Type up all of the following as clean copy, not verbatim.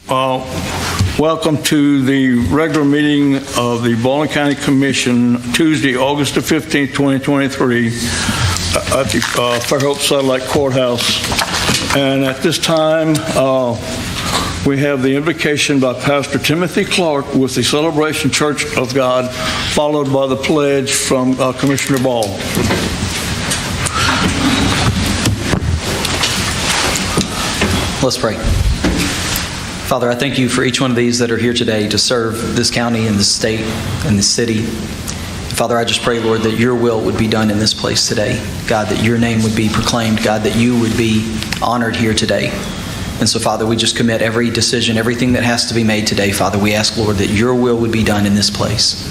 Welcome to the regular meeting of the Baldwin County Commission, Tuesday, August the 15th, 2023, at the Fairhope Satellite Courthouse. And at this time, we have the invocation by Pastor Timothy Clark with the Celebration Church of God, followed by the pledge from Commissioner Ball. Let's pray. Father, I thank you for each one of these that are here today to serve this county and this state and this city. Father, I just pray, Lord, that your will would be done in this place today. God, that your name would be proclaimed. God, that you would be honored here today. And so, Father, we just commit every decision, everything that has to be made today, Father. We ask, Lord, that your will would be done in this place.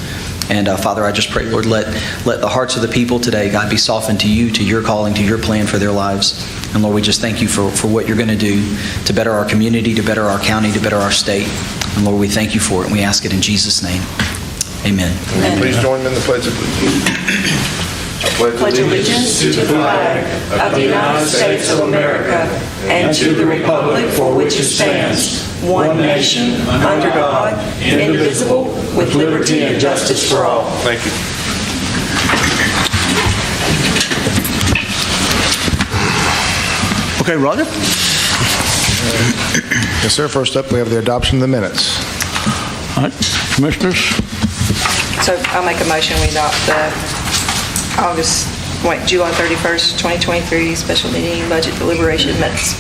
And Father, I just pray, Lord, let the hearts of the people today, God, be softened to you, to your calling, to your plan for their lives. And Lord, we just thank you for what you're going to do to better our community, to better our county, to better our state. And Lord, we thank you for it, and we ask it in Jesus' name. Amen. Amen. Please join me in the pledge of allegiance. I pledge allegiance to the flag of the United States of America and to the republic for which it stands, one nation, under God, indivisible, with liberty and justice for all. Thank you. Okay, Roger? Yes, sir. First up, we have the adoption of the minutes. All right, Commissioners? So I'll make a motion, we adopt the July 31st, 2023 special meeting budget deliberation minutes.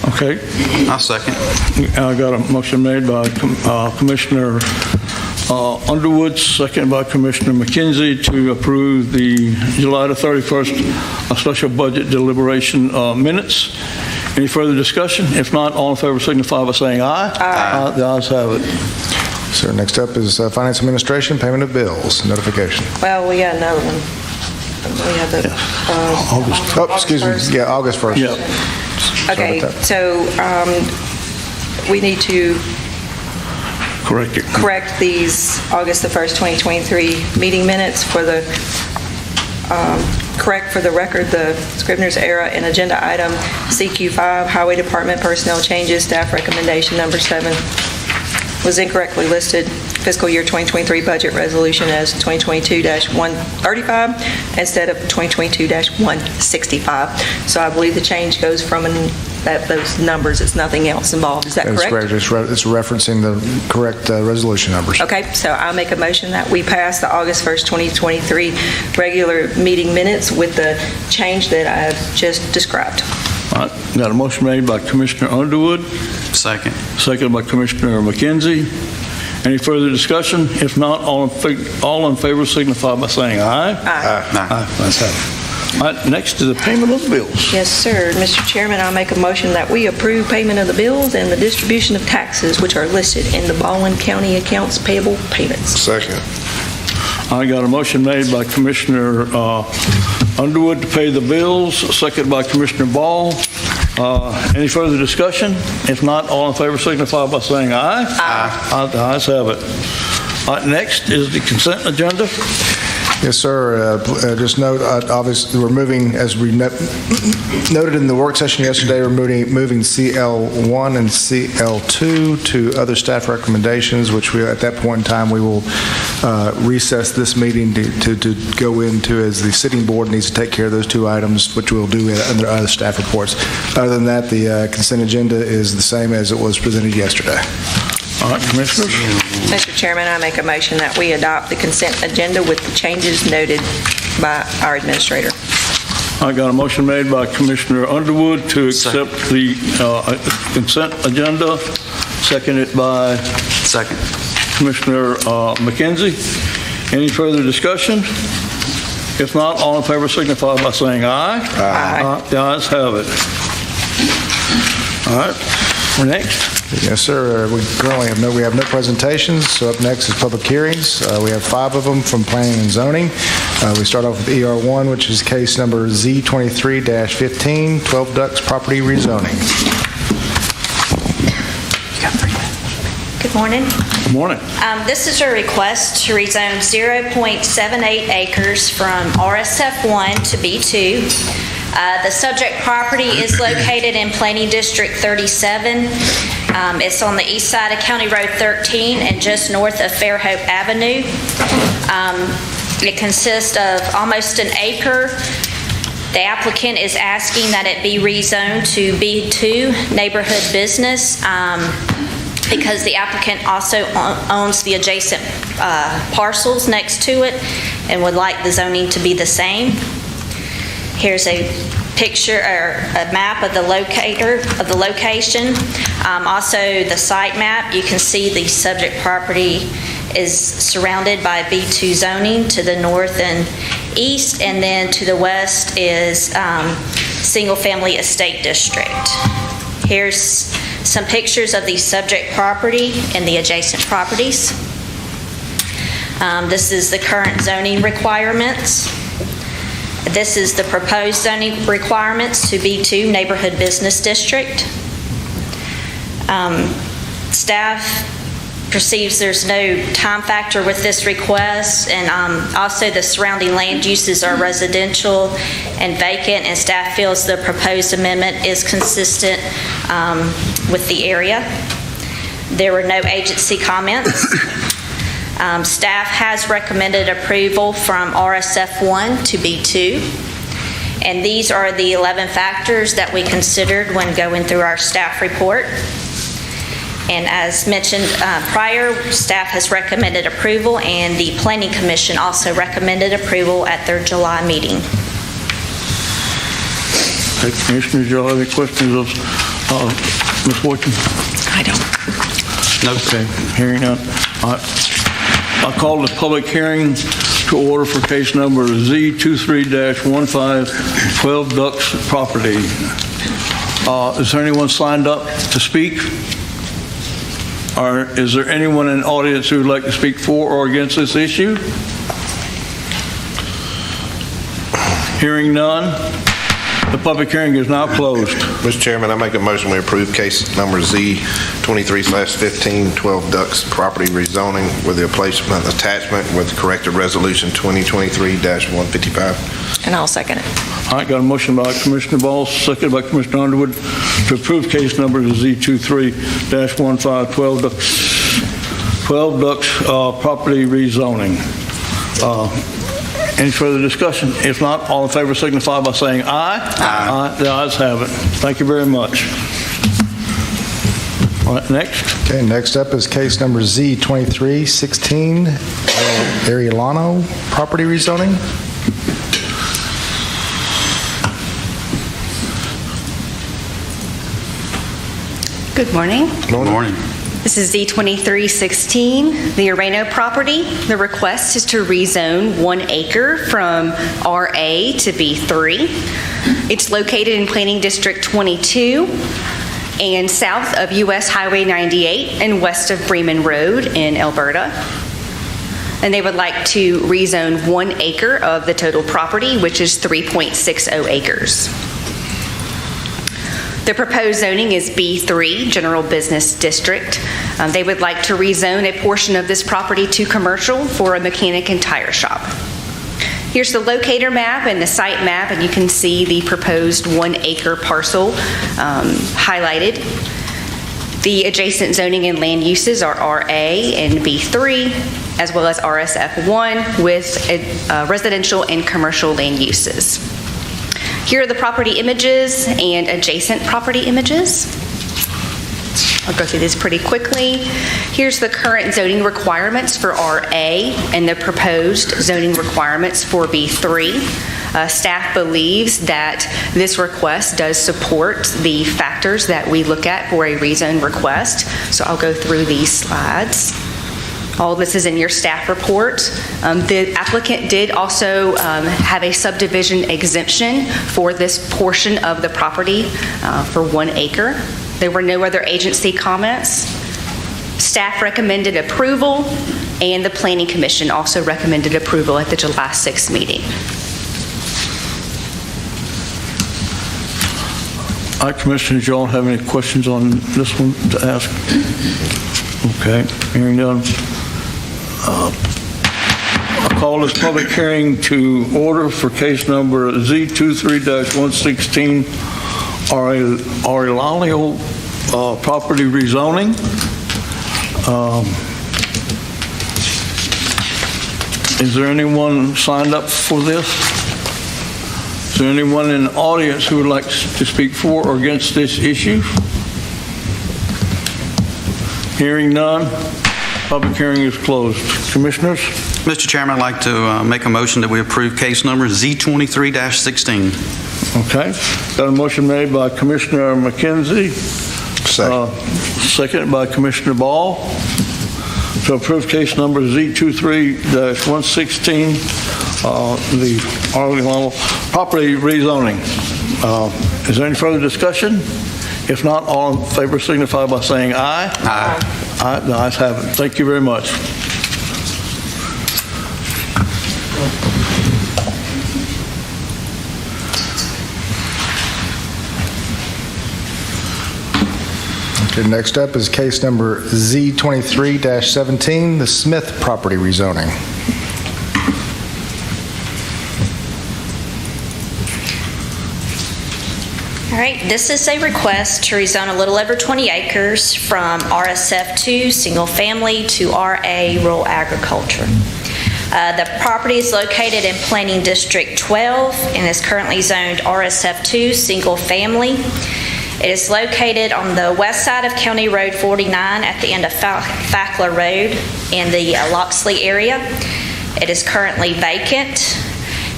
Okay. I'll second. I got a motion made by Commissioner Underwood, second by Commissioner McKenzie, to approve the July the 31st special budget deliberation minutes. Any further discussion? If not, all in favor signify by saying aye. Aye. The ayes have it. Sir, next up is Finance Administration, payment of bills, notification. Well, we got another one. We have the August. Oh, excuse me. Yeah, August 1st. Yeah. Okay, so we need to correct these August the 1st, 2023 meeting minutes for the correct for the record the Scrivener's error in agenda item CQ5, Highway Department personnel changes, staff recommendation number 7 was incorrectly listed. Fiscal year 2023 budget resolution as 2022-135 instead of 2022-165. So I believe the change goes from those numbers. It's nothing else involved. Is that correct? That's correct. It's referencing the correct resolution numbers. Okay, so I'll make a motion that we pass the August 1st, 2023 regular meeting minutes with the change that I've just described. All right, got a motion made by Commissioner Underwood. Second. Second by Commissioner McKenzie. Any further discussion? If not, all in favor signify by saying aye. Aye. Aye. That's it. All right, next is the payment of bills. Yes, sir. Mr. Chairman, I'll make a motion that we approve payment of the bills and the distribution of taxes which are listed in the Baldwin County accounts payable payments. Second. I got a motion made by Commissioner Underwood to pay the bills, second by Commissioner Ball. Any further discussion? If not, all in favor signify by saying aye. Aye. The ayes have it. All right, next is the consent agenda. Yes, sir. Just note, obviously, we're moving, as we noted in the work session yesterday, we're moving CL1 and CL2 to other staff recommendations, which we, at that point in time, we will recess this meeting to go into, as the sitting board needs to take care of those two items, which we'll do under other staff reports. Other than that, the consent agenda is the same as it was presented yesterday. All right, Commissioners. Mr. Chairman, I make a motion that we adopt the consent agenda with the changes noted by our administrator. I got a motion made by Commissioner Underwood to accept the consent agenda, seconded by Commissioner McKenzie. Any further discussion? If not, all in favor signify by saying aye. Aye. The ayes have it. All right, we're next. Yes, sir. We currently have no presentations. So up next is public hearings. We have 5 of them from Planning and Zoning. We start off with ER1, which is case number Z23-15, 12 Ducks property rezoning. Good morning. Good morning. This is a request to rezone 0.78 acres from RSF1 to B2. The subject property is located in Planning District 37. It's on the east side of County Road 13 and just north of Fairhope Avenue. It consists of almost an acre. The applicant is asking that it be rezoned to B2 neighborhood business because the applicant also owns the adjacent parcels next to it and would like the zoning to be the same. Here's a picture or a map of the location. Also the site map, you can see the subject property is surrounded by B2 zoning to the north and east, and then to the west is single-family estate district. Here's some pictures of the subject property and the adjacent properties. This is the current zoning requirements. This is the proposed zoning requirements to B2 neighborhood business district. Staff perceives there's no time factor with this request, and also the surrounding land uses are residential and vacant, and staff feels the proposed amendment is consistent with the area. There were no agency comments. Staff has recommended approval from RSF1 to B2, and these are the 11 factors that we considered when going through our staff report. And as mentioned prior, staff has recommended approval, and the Planning Commission also recommended approval at their July meeting. Okay, Commissioners, do y'all have any questions of Ms. Wharton? I don't. No. Okay, hearing none. All right. I call the public hearing to order for case number Z23-15, 12 Ducks property. Is there anyone signed up to speak? Or is there anyone in the audience who would like to speak for or against this issue? Hearing none, the public hearing is now closed. Mr. Chairman, I make a motion we approve case number Z23/15, 12 Ducks property rezoning with the placement attachment with corrected resolution 2023-155. And I'll second it. All right, got a motion by Commissioner Ball, seconded by Commissioner Underwood to approve case number Z23-15, 12 Ducks property rezoning. Any further discussion? If not, all in favor signify by saying aye. Aye. The ayes have it. Thank you very much. All right, next. Okay, next up is case number Z2316, Ariolano property rezoning. Good morning. Good morning. This is Z2316, the Urano property. The request is to rezone 1 acre from RA to B3. It's located in Planning District 22 and south of US Highway 98 and west of Bremen Road in Alberta. And they would like to rezone 1 acre of the total property, which is 3.60 acres. The proposed zoning is B3, General Business District. They would like to rezone a portion of this property to commercial for a mechanic and tire shop. Here's the locator map and the site map, and you can see the proposed 1 acre parcel highlighted. The adjacent zoning and land uses are RA and B3, as well as RSF1 with residential and commercial land uses. Here are the property images and adjacent property images. I'll go through this pretty quickly. Here's the current zoning requirements for RA and the proposed zoning requirements for B3. Staff believes that this request does support the factors that we look at for a rezone request. So I'll go through these slides. All of this is in your staff report. The applicant did also have a subdivision exemption for this portion of the property for 1 acre. There were no other agency comments. Staff recommended approval, and the Planning Commission also recommended approval at the July 6th meeting. All right, Commissioners, you all have any questions on this one to ask? Okay, hearing none. I call this public hearing to order for case number Z23-116, Ariolano property rezoning. Is there anyone signed up for this? Is there anyone in the audience who would like to speak for or against this issue? Hearing none, public hearing is closed. Commissioners? Mr. Chairman, I'd like to make a motion that we approve case number Z23-16. Okay. Got a motion made by Commissioner McKenzie. Second. Seconded by Commissioner Ball to approve case number Z23-116, the Arlington property rezoning. Is there any further discussion? If not, all in favor signify by saying aye. Aye. Aye, the ayes have it. Thank you very much. Okay, next up is case number Z23-17, the Smith property rezoning. All right, this is a request to rezone a little over 20 acres from RSF2 single family to RA rural agriculture. The property is located in Planning District 12 and is currently zoned RSF2 single family. It is located on the west side of County Road 49 at the end of Fackler Road in the Loxley area. It is currently vacant.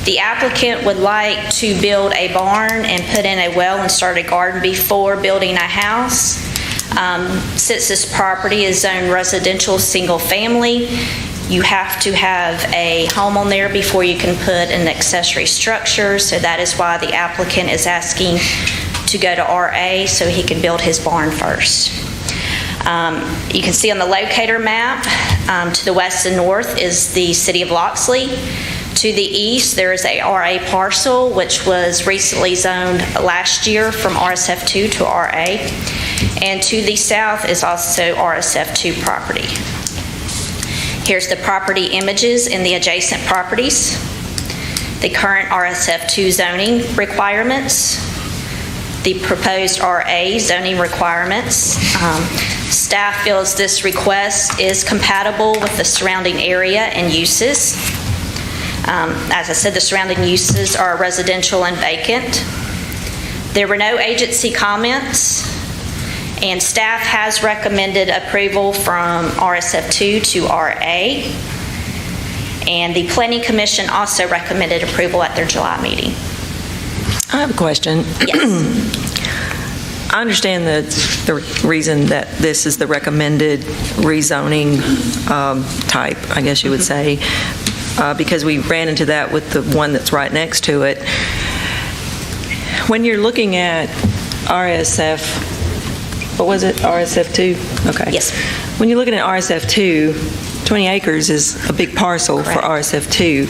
The applicant would like to build a barn and put in a well and start a garden before building a house. Since this property is zoned residential single family, you have to have a home on there before you can put an accessory structure. So that is why the applicant is asking to go to RA so he can build his barn first. You can see on the locator map, to the west and north is the city of Loxley. To the east, there is a RA parcel, which was recently zoned last year from RSF2 to RA. And to the south is also RSF2 property. Here's the property images in the adjacent properties, the current RSF2 zoning requirements, the proposed RA zoning requirements. Staff feels this request is compatible with the surrounding area and uses. As I said, the surrounding uses are residential and vacant. There were no agency comments, and staff has recommended approval from RSF2 to RA, and the Planning Commission also recommended approval at their July meeting. I have a question. Yes. I understand the reason that this is the recommended rezoning type, I guess you would say, because we ran into that with the one that's right next to it. When you're looking at RSF, what was it, RSF2? Okay. Yes. When you're looking at RSF2, 20 acres is a big parcel Correct. for RSF2.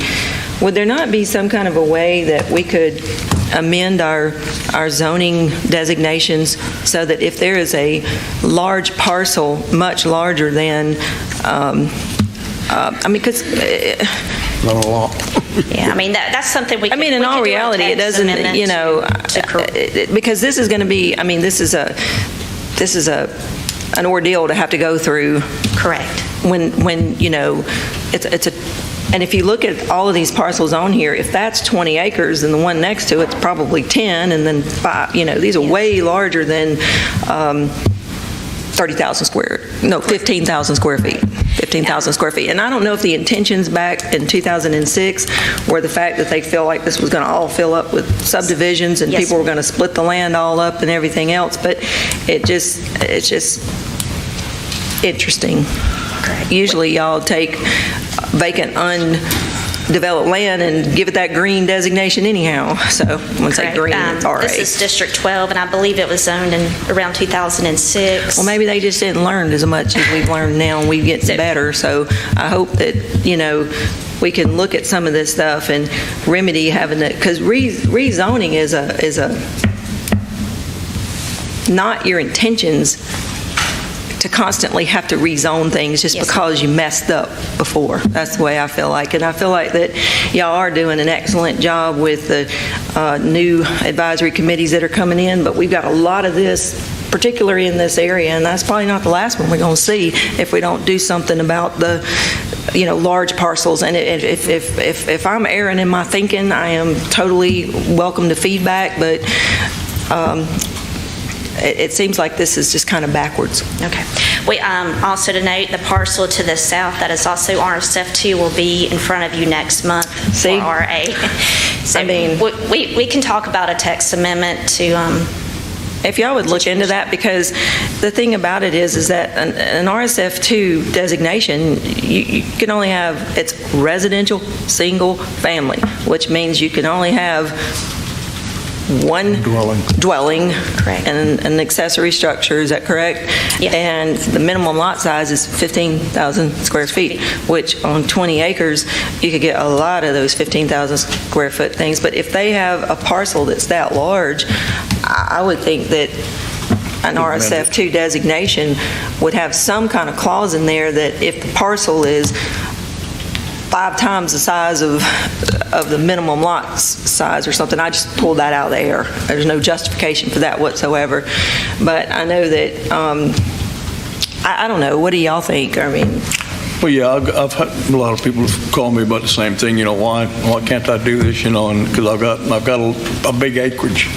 Would there not be some kind of a way that we could amend our zoning designations so that if there is a large parcel, much larger than, because... Not a lot. Yeah, I mean, that's something we can... in all reality, it doesn't, because this is going to be, this is an ordeal to have to go through. Correct. When it's a, and if you look at all of these parcels on here, if that's 20 acres, then the one next to it's probably 10, and then 5, these are way larger than 15,000 square feet. 15,000 square feet. And I don't know if the intentions back in 2006 were the fact that they feel like this was going to all fill up with subdivisions and Yes. people were going to split the land all up and everything else, but it's just interesting. Correct. Usually y'all take vacant, undeveloped land and give it that green designation anyhow. So when I say Correct. green, it's RA. This is District 12, and I believe it was zoned in around 2006. Well, maybe they just didn't learn as much as we've learned now, and we get better. So I hope that, we can look at some of this stuff and remedy having it, because rezoning is not your intentions to constantly have to rezone things just Yes. because you messed up before. That's the way I feel like. And I feel like that y'all are doing an excellent job with the new advisory committees that are coming in, but we've got a lot of this particularly in this area, and that's probably not the last one we're going to see if we don't do something about the, large parcels. And if I'm erring in my thinking, I am totally welcome to feedback, but it seems like this is just kind of backwards. Okay. We also to note, the parcel to the south that is also RSF2 will be in front of you next month See? for RA. So I mean- we can talk about a text amendment to, If y'all would look into that, because the thing about it is that an RSF2 designation, you can only have, it's residential, single family, which means you can only have one dwelling Correct. and an accessory structure, is that correct? Yes. And the minimum lot size is 15,000 square feet, which on 20 acres, you could get a lot of those 15,000 square foot things. But if they have a parcel that's that large, I would think that an RSF2 designation would have some kind of clause in there that if the parcel is 5 times the size of the minimum lot size or something. I just pulled that out of the air. There's no justification for that whatsoever. But I know that, I don't know, what do y'all think? I mean, Well, yeah, I've had a lot of people call me about the same thing, why can't I do this, and because I've got a big acreage.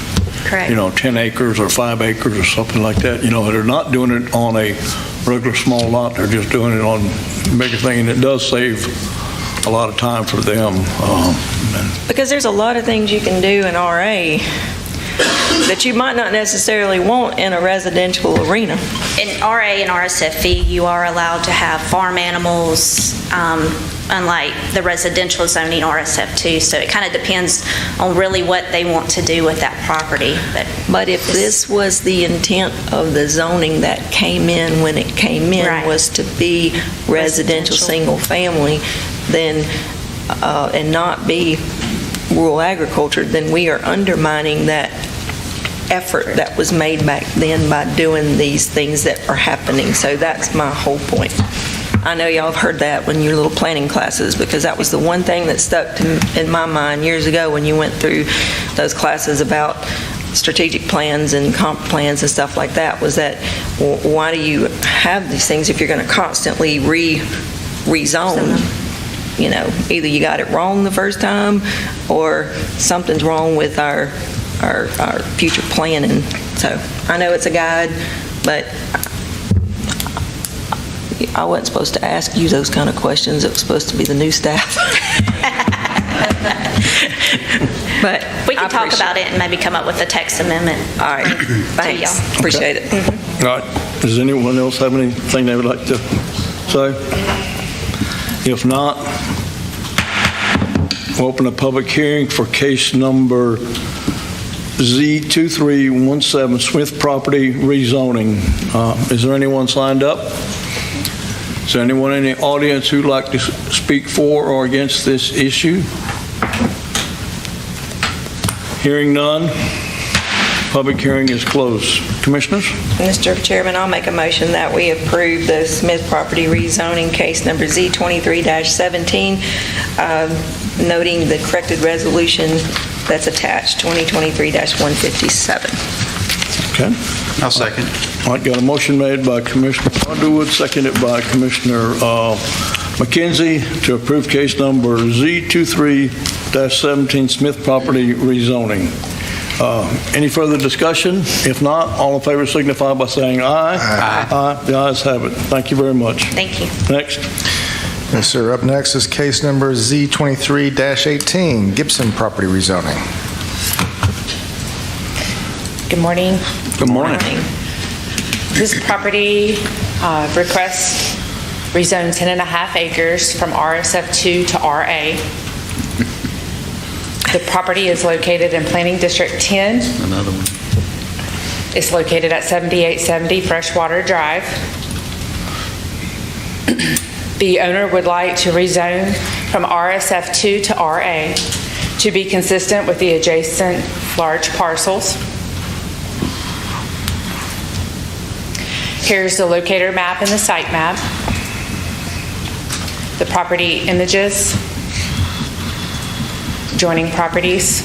correct. 10 acres or 5 acres or something like that. They're not doing it on a regular small lot. They're just doing it on a bigger thing, and it does save a lot of time for them. because there's a lot of things you can do in RA that you might not necessarily want in a residential arena. In RA and RSFE, you are allowed to have farm animals, unlike the residential zoning RSF2. So it kind of depends on really what they want to do with that property. But if this was the intent of the zoning that came in when it came in, Right. was to be residential, single family, then, and not be rural agriculture, then we are undermining that effort that was made back then by doing these things that are happening. So that's my whole point. I know y'all have heard that when your little planning classes, because that was the one thing that stuck in my mind years ago when you went through those classes about strategic plans and comp plans and stuff like that, was that, well, why do you have these things if you're going to constantly rezone? Either you got it wrong the first time, or something's wrong with our future planning. So I know it's a guide, but I wasn't supposed to ask you those kind of questions. It was supposed to be the new staff. But We can talk about it and maybe come up with a text amendment. All right, thanks. y'all. Appreciate it. All right. Does anyone else have anything they would like to say? If not, we'll open a public hearing for case number Z2317, Smith Property Rezoning. Is there anyone signed up? Is there anyone in the audience who'd like to speak for or against this issue? Hearing none, public hearing is closed. Commissioners? Mr. Chairman, I'll make a motion that we approve the Smith property rezoning case number Z23-17, noting the corrected resolution that's attached, 2023-157. Okay. I'll second. All right, got a motion made by Commissioner Underwood, seconded by Commissioner McKenzie to approve case number Z23-17, Smith Property Rezoning. Any further discussion? If not, all in favor signify by saying aye. Aye. Aye. The ayes have it. Thank you very much. Thank you. Next. Yes, sir. Up next is case number Z23-18, Gibson Property Rezoning. Good morning. Good morning. This property requests rezone 10.5 acres from RSF2 to RA. The property is located in Planning District 10. Another one. It's located at 7870 Freshwater Drive. The owner would like to rezone from RSF2 to RA to be consistent with the adjacent large parcels. Here's the locator map and the site map. The property images, joining properties.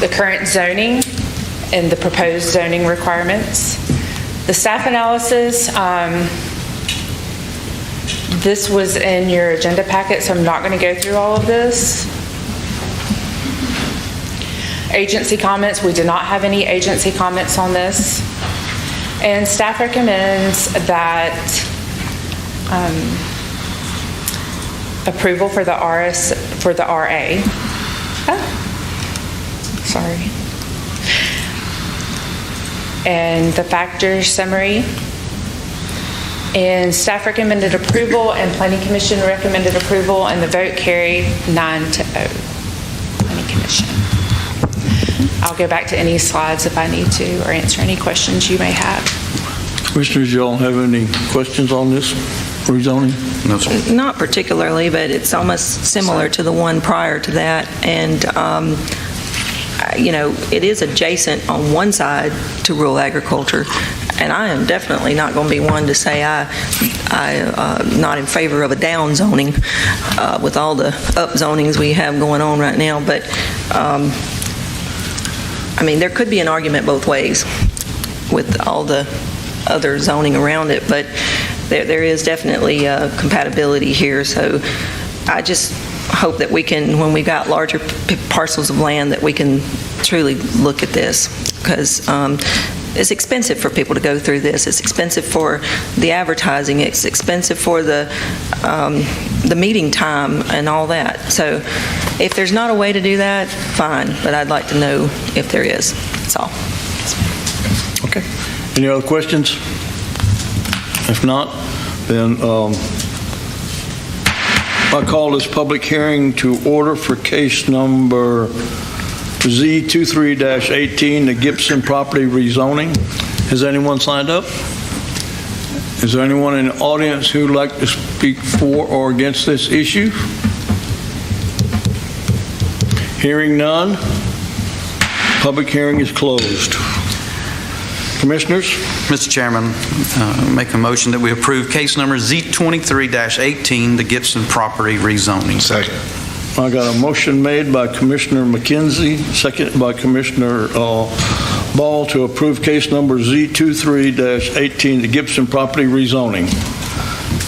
the current zoning and the proposed zoning requirements. The staff analysis, this was in your agenda packet, so I'm not going to go through all of this. Agency comments, we did not have any agency comments on this. And staff recommends that approval for the RA. Oh, sorry. And the factor summary. And staff recommended approval and Planning Commission recommended approval, and the vote carried 9-0. Planning Commission. I'll go back to any slides if I need to, or answer any questions you may have. Commissioners, y'all have any questions on this rezoning? No, sir. Not particularly, but it's almost similar to the one prior to that. And, it is adjacent on one side to rural agriculture. And I am definitely not going to be one to say I'm not in favor of a down zoning with all the up zonings we have going on right now. But, there could be an argument both ways with all the other zoning around it, but there is definitely compatibility here. So I just hope that we can, when we've got larger parcels of land, that we can truly look at this, because it's expensive for people to go through this. It's expensive for the advertising. It's expensive for the meeting time and all that. So if there's not a way to do that, fine, but I'd like to know if there is. That's all. Okay. Any other questions? If not, then I call this public hearing to order for case number Z23-18, the Gibson property rezoning. Has anyone signed up? Is there anyone in the audience who would like to speak for or against this issue? Hearing none, public hearing is closed. Commissioners? Mr. Chairman, make a motion that we approve case number Z23-18, the Gibson property rezoning. Second. I got a motion made by Commissioner McKenzie, seconded by Commissioner Ball to approve case number Z23-18, the Gibson property rezoning.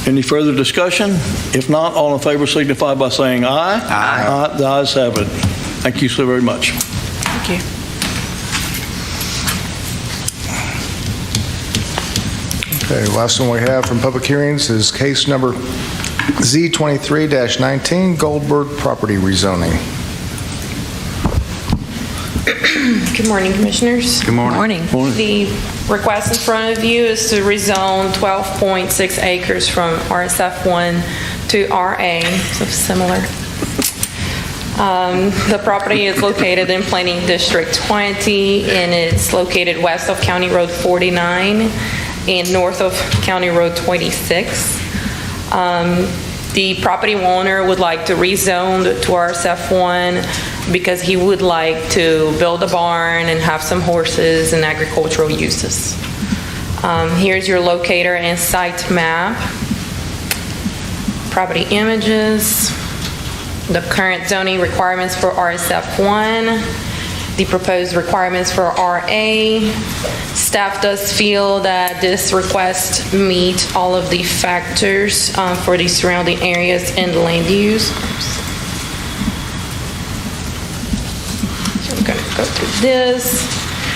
Any further discussion? If not, all in favor signify by saying aye. Aye. The ayes have it. Thank you so very much. Thank you. Okay, last one we have from public hearings is case number Z23-19, Goldberg property rezoning. Good morning, Commissioners. Good morning. The request in front of you is to rezone 12.6 acres from RSF1 to RA, so similar. The property is located in Planning District 20, and it's located west of County Road 49 and north of County Road 26. The property owner would like to rezone to RSF1 because he would like to build a barn and have some horses and agricultural uses. Here's your locator and site map, property images, the current zoning requirements for RSF1, the proposed requirements for RA. Staff does feel that this request meets all of the factors for the surrounding areas and land use. So I'm going to go through this.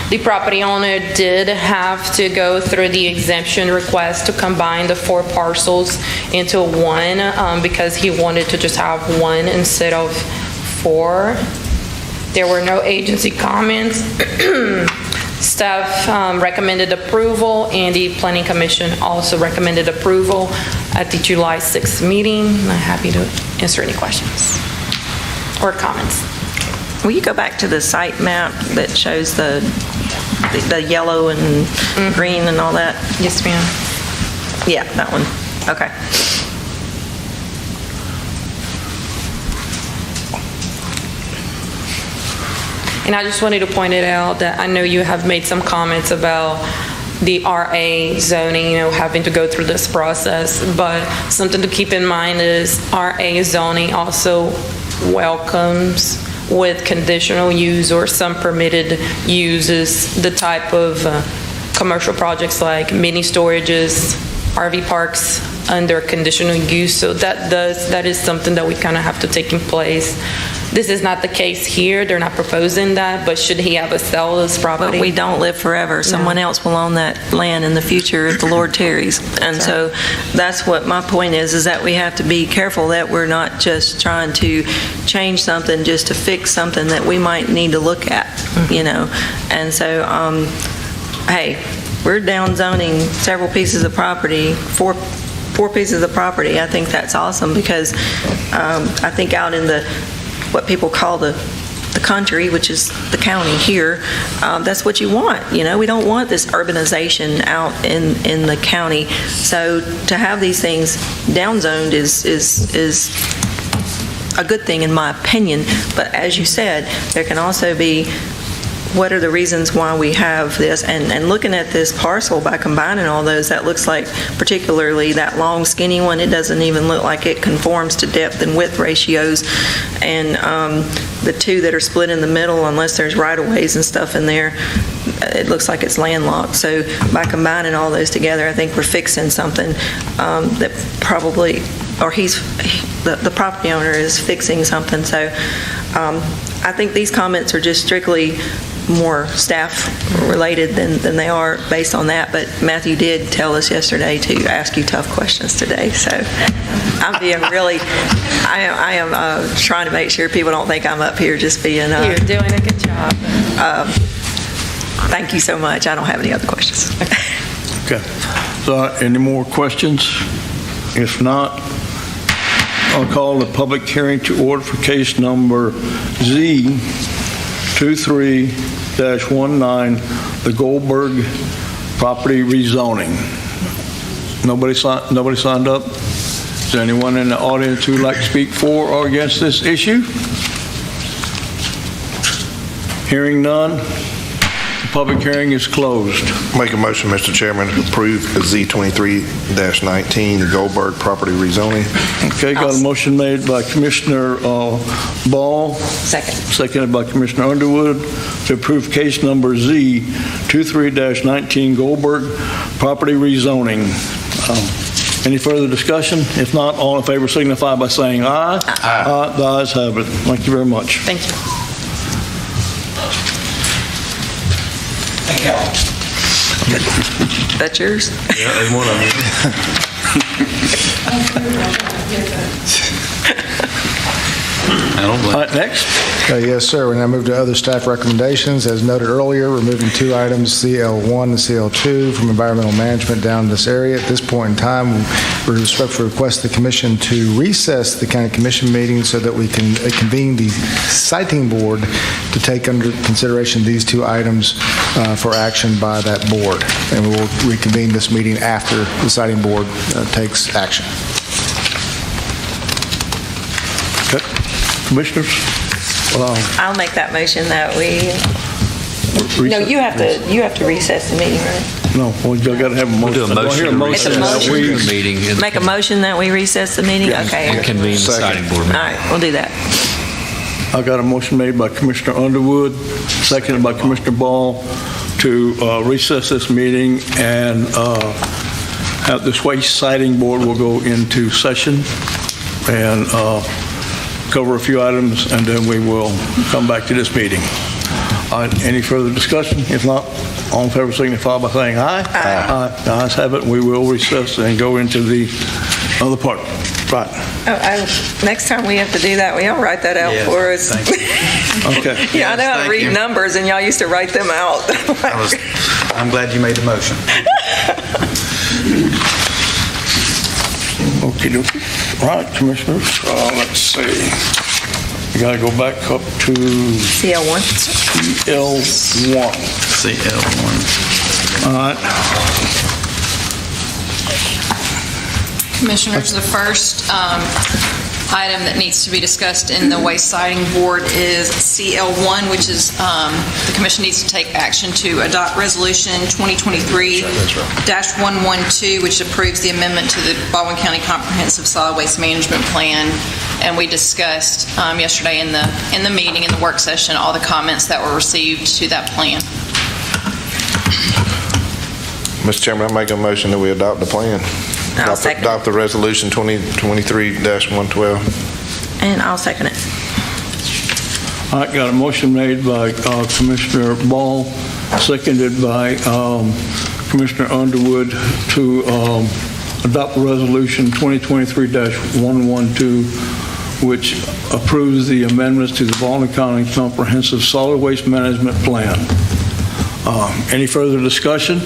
The property owner did have to go through the exemption request to combine the 4 parcels into one because he wanted to just have one instead of 4. There were no agency comments. Staff recommended approval, and the Planning Commission also recommended approval at the July 6th meeting. I'm happy to answer any questions or comments. Will you go back to the site map that shows the yellow and green and all that? Yes, ma'am. Yeah, that one. Okay. And I just wanted to point it out that I know you have made some comments about the RA zoning, having to go through this process, but something to keep in mind is RA zoning also welcomes with conditional use or some permitted uses, the type of commercial projects like mini storages, RV parks under conditional use. So that is something that we kind of have to take in place. This is not the case here. They're not proposing that, but should he ever sell this property? But we don't live forever. Someone else will own that land in the future if the Lord tarries. And so that's what my point is that we have to be careful that we're not just trying to change something just to fix something that we might need to look at, you know. And so, hey, we're down zoning several pieces of property, four pieces of property. I think that's awesome because I think out in what people call the country, which is the county here, that's what you want. You know, we don't want this urbanization out in the county. So to have these things downzoned is a good thing in my opinion. But as you said, there can also be what are the reasons why we have this, and looking at this parcel by combining all those, that looks like, particularly that long skinny one, it doesn't even look like it conforms to depth and width ratios, and the two that are split in the middle, unless there's right-of-ways and stuff in there, it looks like it's landlocked. So by combining all those together, I think we're fixing something that probably, or the property owner is fixing something. So I think these comments are just strictly more staff-related than they are based on that, but Matthew did tell us yesterday to ask you tough questions today, so I'm being really, I am trying to make sure people don't think I'm up here just being... You're doing a good job. Thank you so much. I don't have any other questions. Okay. So, any more questions? If not, I'll call the public hearing to order for case number Z23-19, the Goldberg property rezoning. Nobody signed up? Is there anyone in the audience who would like to speak for or against this issue? Hearing none, the public hearing is closed. Make a motion, Mr. Chairman, to approve Z23-19, the Goldberg property rezoning. Okay, got a motion made by Commissioner Ball. Seconded by Commissioner Underwood to approve case number Z23-19 Goldberg property rezoning. Any further discussion? If not, all in favor signify by saying aye. Aye. The ayes have it. Thank you very much. Thank you. That's yours? Yeah, that's one of them. I don't blame. All right, next. Yes, sir. We now move to other staff recommendations. As noted earlier, we're moving two items, CL1 and CL2, from environmental management down this area. At this point in time, we respectfully request the commission to recess the county commission meeting so that we can convene the siting board to take under consideration these two items for action by that board. And we will reconvene this meeting after the siting board takes action. Okay. Commissioners? I'll make that motion that we... No, you have to recess the meeting, right? No, well, you got to have a motion. We'll do a motion to recess the meeting. Make a motion that we recess the meeting? Okay. And convene the siting board. All right, we'll do that. I got a motion made by Commissioner Underwood, seconded by Commissioner Ball to recess this meeting and have this waste siting board will go into session and cover a few items, and then we will come back to this meeting. Any further discussion? If not, all in favor signify by saying aye. Aye. The ayes have it. We will recess and go into the other part. Right. Next time we have to do that, will y'all write that out for us? Okay. Yeah, I know how to read numbers, and y'all used to write them out. I'm glad you made the motion. Okay, all right, commissioners, let's see. We got to go back up to CL1. CL1. CL1. All right. Commissioners, the first item that needs to be discussed in the Waste Siding Board is CL1, which is the commission needs to take action to adopt Resolution 2023-112, which approves the amendment to the Baldwin County Comprehensive Solid Waste Management Plan. And we discussed yesterday in the meeting, in the work session, all the comments that were received to that plan. Mr. Chairman, I make a motion that we adopt the plan. I'll second it. Adopt the resolution 2023-112. And I'll second it. All right, got a motion made by Commissioner Ball, seconded by Commissioner Underwood to adopt Resolution 2023-112, which approves the amendments to the Baldwin County Comprehensive Solid Waste Management Plan. Any further discussion?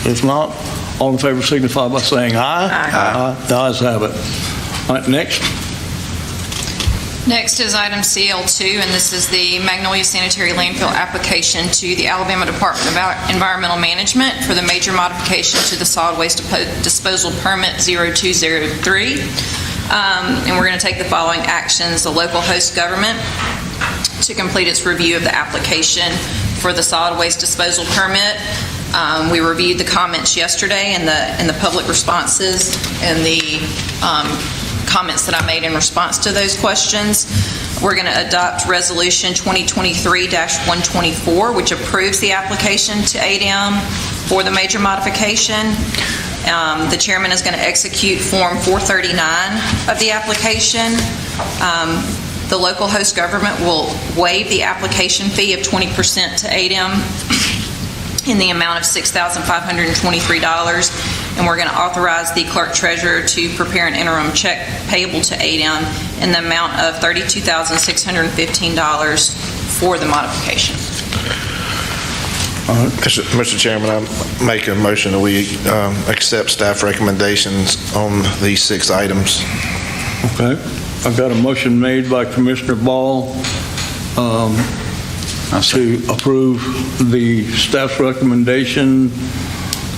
If not, all in favor signify by saying aye. Aye. The ayes have it. All right, next. Next is item CL2, and this is the Magnolia Sanitary Landfill application to the Alabama Department of Environmental Management for the major modification to the solid waste disposal permit 0203. And we're going to take the following actions. The local host government to complete its review of the application for the solid waste disposal permit. We reviewed the comments yesterday and the public responses and the comments that I made in response to those questions. We're going to adopt Resolution 2023-124, which approves the application to ADM for the major modification. The chairman is going to execute Form 439 of the application. The local host government will waive the application fee of 20% to ADM in the amount of $6,523, and we're going to authorize the clerk treasurer to prepare an interim check payable to ADM in the amount of $32,615 for the modification. Mr. Chairman, I make a motion that we accept staff recommendations on these 6 items. Okay. I've got a motion made by Commissioner Ball to approve the staff's recommendation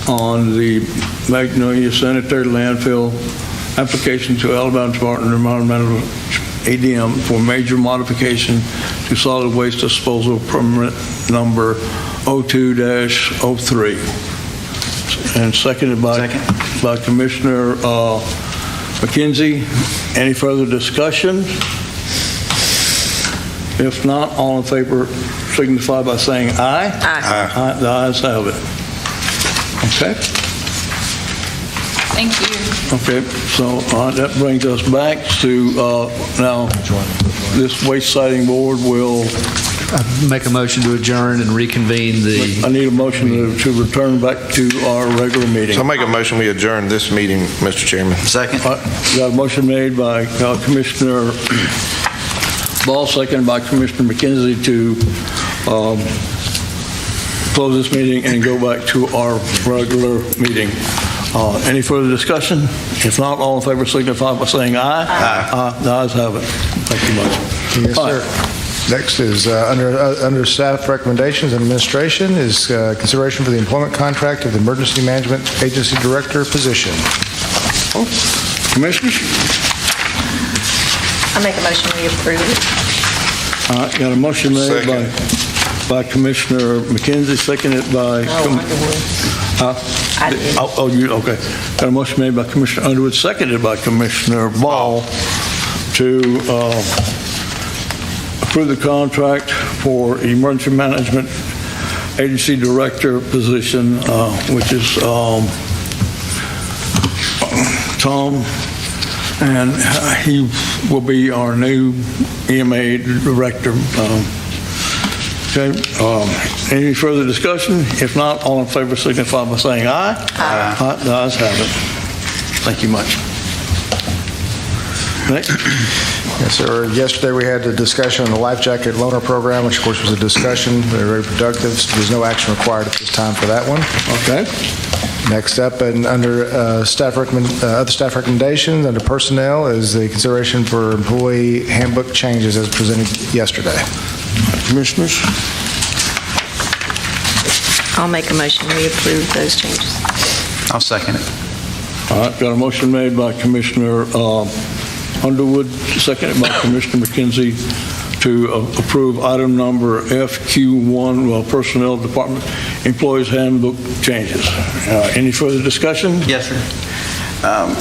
on the Magnolia Sanitary Landfill application to Alabama Department of Environmental ADM for major modification to solid waste disposal permit number 02-03. And seconded by Commissioner McKenzie. Any further discussion? If not, all in favor signify by saying aye. Aye. The ayes have it. Okay. Thank you. Okay, so that brings us back to now this waste siting board will. Make a motion to adjourn and reconvene the... I need a motion to return back to our regular meeting. So I make a motion we adjourn this meeting, Mr. Chairman. Second. Got a motion made by Commissioner Ball, seconded by Commissioner McKenzie to close this meeting and go back to our regular meeting. Any further discussion? If not, all in favor signify by saying aye. Aye. The ayes have it. Thank you much. Yes, sir. Next is under staff recommendations and administration is consideration for the employment contract of the Emergency Management Agency Director position. Commissioners? I make a motion we approve it. All right, got a motion made by Commissioner McKenzie, seconded by... I did. Okay. Got a motion made by Commissioner Underwood, seconded by Commissioner Ball to approve the contract for Emergency Management Agency Director position, which is Tom, and he will be our new EMA Director. Okay. Any further discussion? If not, all in favor signify by saying aye. Aye. The ayes have it. Thank you much. Next. Yes, sir. Yesterday we had a discussion on the life jacket loaner program, which of course was a discussion, very productive. There's no action required at this time for that one. Okay. Next up, and under other staff recommendations, under personnel, is the consideration for employee handbook changes as presented yesterday. Commissioners? I'll make a motion we approve those changes. I'll second it. All right, got a motion made by Commissioner Underwood, seconded by Commissioner McKenzie, to approve item number FQ1, Personnel Department Employees Handbook changes. Any further discussion? Yes, sir.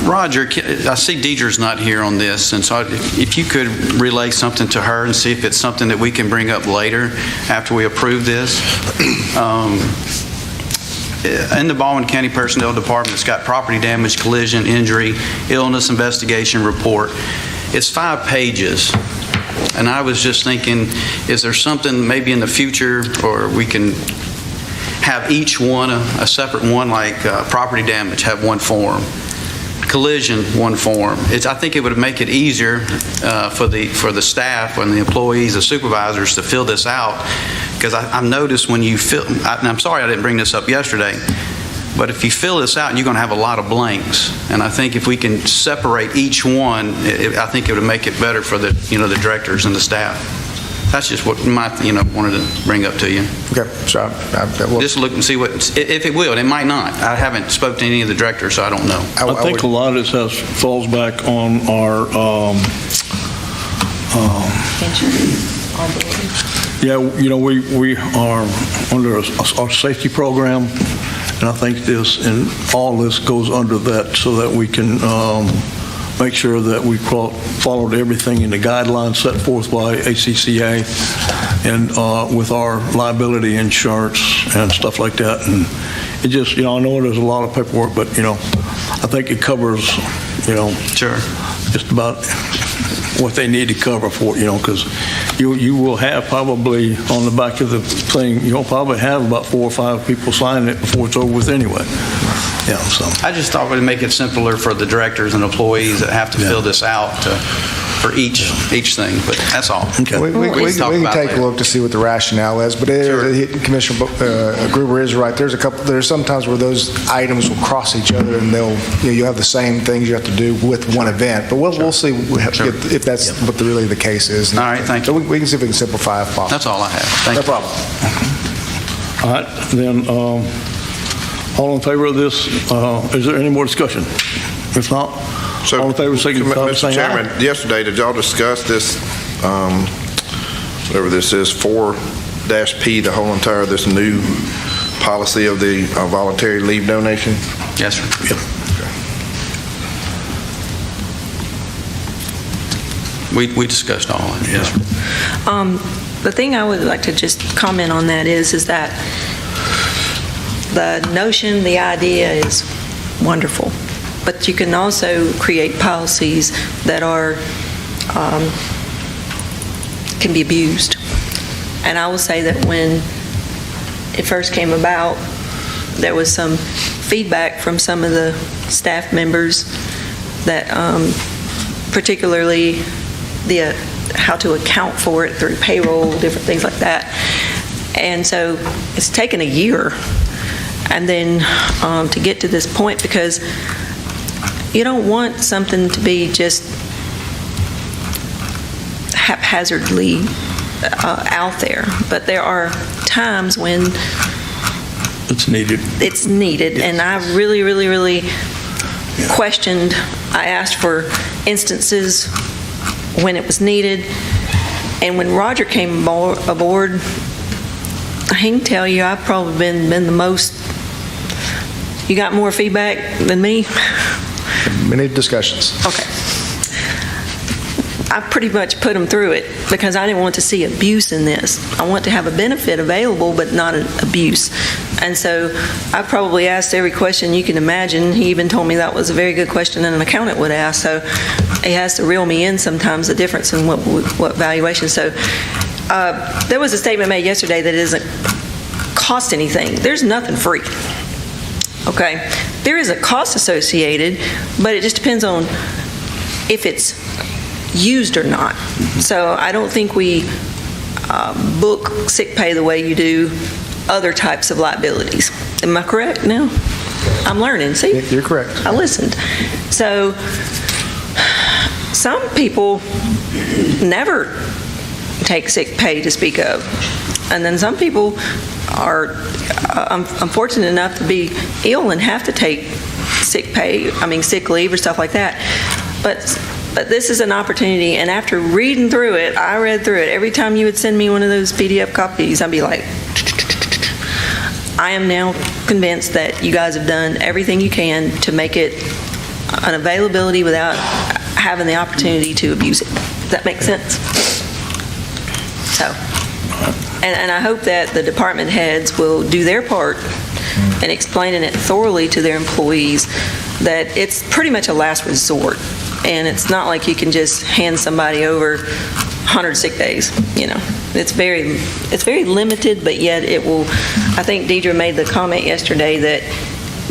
Roger, I see Deidre's not here on this, and so if you could relay something to her and see if it's something that we can bring up later after we approve this. In the Baldwin County Personnel Department, it's got property damage, collision, injury, illness investigation report. It's 5 pages. And I was just thinking, is there something maybe in the future, or we can have each one a separate one, like property damage, have one form, collision, one form. I think it would make it easier for the staff and the employees, the supervisors to fill this out, because I've noticed when you fill, and I'm sorry I didn't bring this up yesterday, but if you fill this out, you're going to have a lot of blanks. And I think if we can separate each one, I think it would make it better for the directors and the staff. That's just what wanted to bring up to you. Okay, so just look and see if it will. It might not. I haven't spoken to any of the directors, so I don't know. I think a lot of this falls back on our we are under our safety program, and I think all this goes under that, so that we can make sure that we followed everything in the guidelines set forth by ACCA and with our liability insurance and stuff like that. And it just, I know there's a lot of paperwork, but, I think it covers, sure, just about what they need to cover for, because you will have probably on the back of the thing, you'll probably have about 4 or 5 people signing it before it's over with anyway. Yeah, so. I just thought we'd make it simpler for the directors and employees that have to fill this out for each thing, but that's all. Okay. We can take a look to see what the rationale is, but Commissioner Gruber is right. There's sometimes where those items will cross each other, and you have the same things you have to do with one event. But we'll see if that's what really the case is. All right, thank you. So we can see if we can simplify if possible. That's all I have. Thank you. No problem. All right, then, all in favor of this, is there any more discussion? If not, all in favor, signify by saying aye. Mr. Chairman, yesterday, did y'all discuss this, whatever this is, 4-P, the whole entire, this new policy of the voluntary leave donation? Yes, sir. Yep. We discussed all of it. Yes, sir. The thing I would like to just comment on that is that the notion, the idea is wonderful, but you can also create policies that can be abused. And I will say that when it first came about, there was some feedback from some of the staff members that particularly how to account for it through payroll, different things like that. And so it's taken a year and then to get to this point, because you don't want something to be just haphazardly out there, but there are times when it's needed. It's needed, yes. And I really questioned. I asked for instances when it was needed, and when Roger came aboard, I can tell you I've probably been the most. You got more feedback than me? Many discussions. Okay. I pretty much put them through it because I didn't want to see abuse in this. I want to have a benefit available, but not an abuse. And so I probably asked every question you can imagine. He even told me that was a very good question an accountant would ask. So he has to reel me in sometimes, the difference in what valuation. So there was a statement made yesterday that it doesn't cost anything. There's nothing free. Okay? There is a cost associated, but it just depends on if it's used or not. So I don't think we book sick pay the way you do other types of liabilities. Am I correct now? I'm learning. See? You're correct. I listened. So some people never take sick pay to speak of. And then some people are, I'm fortunate enough to be ill and have to take sick leave or stuff like that. But But this is an opportunity, and after reading through it, I read through it. Every time you would send me one of those PDF copies, I'd be like, I am now convinced that you guys have done everything you can to make it an availability without having the opportunity to abuse it. Does that make sense? So, and I hope that the department heads will do their part in explaining it thoroughly to their employees that it's pretty much a last resort. And it's not like you can just hand somebody over 100 sick days, you know. It's very limited, but yet it will. I think Deidre made the comment yesterday that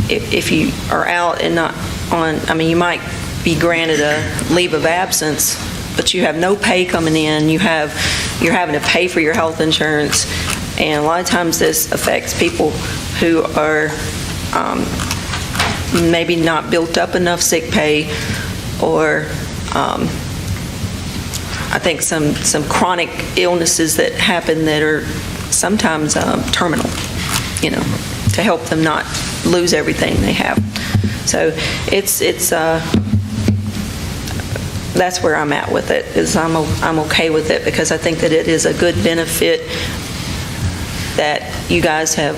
if you are out and not on, I mean, you might be granted a leave of absence, but you have no pay coming in. You're having to pay for your health insurance, and a lot of times this affects people who are maybe not built up enough sick pay, or I think some chronic illnesses that happen that are sometimes terminal, you know, to help them not lose everything they have. So that's where I'm at with it, is I'm okay with it, because I think that it is a good benefit that you guys have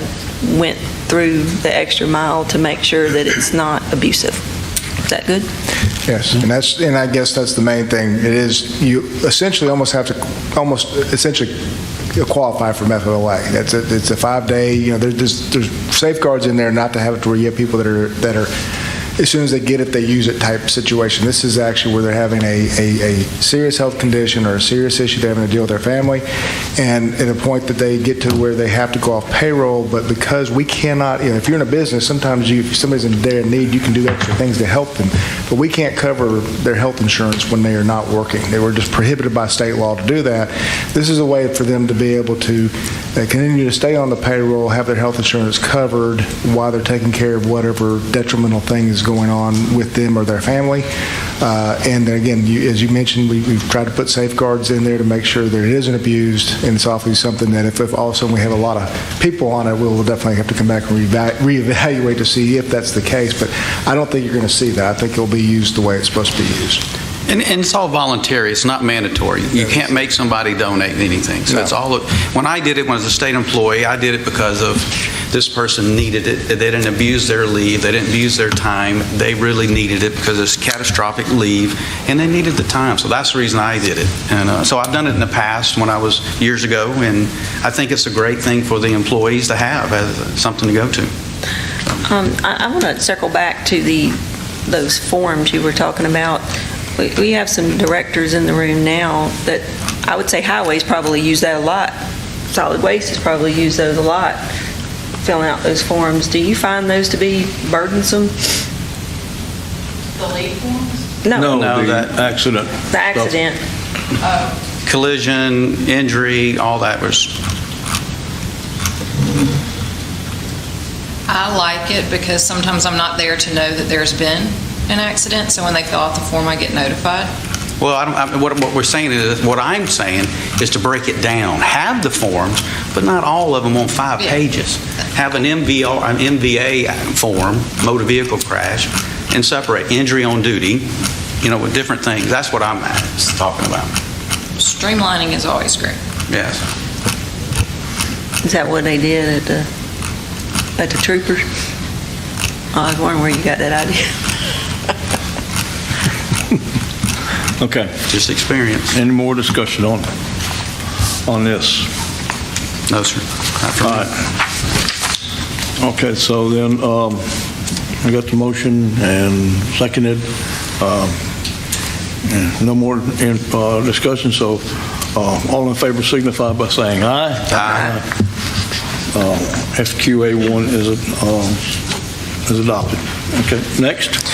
went through the extra mile to make sure that it's not abusive. Is that good? Yes, and I guess that's the main thing. It is, you essentially almost have to essentially qualify for method of life. It's a 5-day, you know, there's safeguards in there not to have it to where you have people that are as soon as they get it, they use it type situation. This is actually where they're having a serious health condition or a serious issue they're having to deal with their family, and at a point that they get to where they have to go off payroll, but because we cannot, you know, if you're in a business, sometimes if somebody's in dire need, you can do extra things to help them, but we can't cover their health insurance when they are not working. They were just prohibited by state law to do that. This is a way for them to be able to continue to stay on the payroll, have their health insurance covered while they're taking care of whatever detrimental thing is going on with them or their family. And then again, as you mentioned, we've tried to put safeguards in there to make sure that it isn't abused, and it's obviously something that if all of a sudden we have a lot of people on it, we'll definitely have to come back and reevaluate to see if that's the case. But I don't think you're going to see that. I think it'll be used the way it's supposed to be used. And it's all voluntary. It's not mandatory. You can't make somebody donate anything. So it's all. When I did it, when I was a state employee, I did it because of this person needed it. They didn't abuse their leave. They didn't abuse their time. They really needed it because it's catastrophic leave, and they needed the time. So that's the reason I did it. And so I've done it in the past when I was years ago, and I think it's a great thing for the employees to have as something to go to. I want to circle back to those forms you were talking about. We have some directors in the room now that I would say highways probably use that a lot. Solid waste has probably used those a lot, filling out those forms. Do you find those to be burdensome? The leave forms? No, that accident. the accident. Collision, injury, all that was. I like it because sometimes I'm not there to know that there's been an accident, so when they fill out the form, I get notified. Well, what we're saying is, what I'm saying is to break it down. Have the forms, but not all of them on 5 pages. Have an MVA form, motor vehicle crash, and separate injury on duty, you know, with different things. That's what I'm talking about. Streamlining is always great. Yes. Is that what they did at the troopers? I was wondering where you got that idea. Okay. Just experience. Any more discussion on this? No, sir. Not for me. All right. Okay, so then I got the motion and seconded. No more discussion, so all in favor signify by saying aye. Aye. FQA1 is adopted. Okay, next.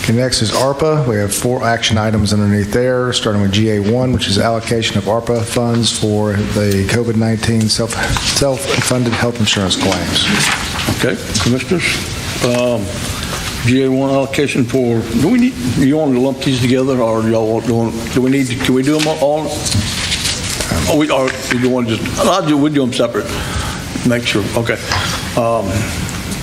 Okay, next is ARPA. We have 4 action items underneath there, starting with GA1, which is allocation of ARPA funds for the COVID-19 self-funded health insurance claims. Okay, Commissioners, GA1 allocation for, you want to lump these together, or do y'all can we do them all? We do want to just, we'll do them separate. Make sure, okay.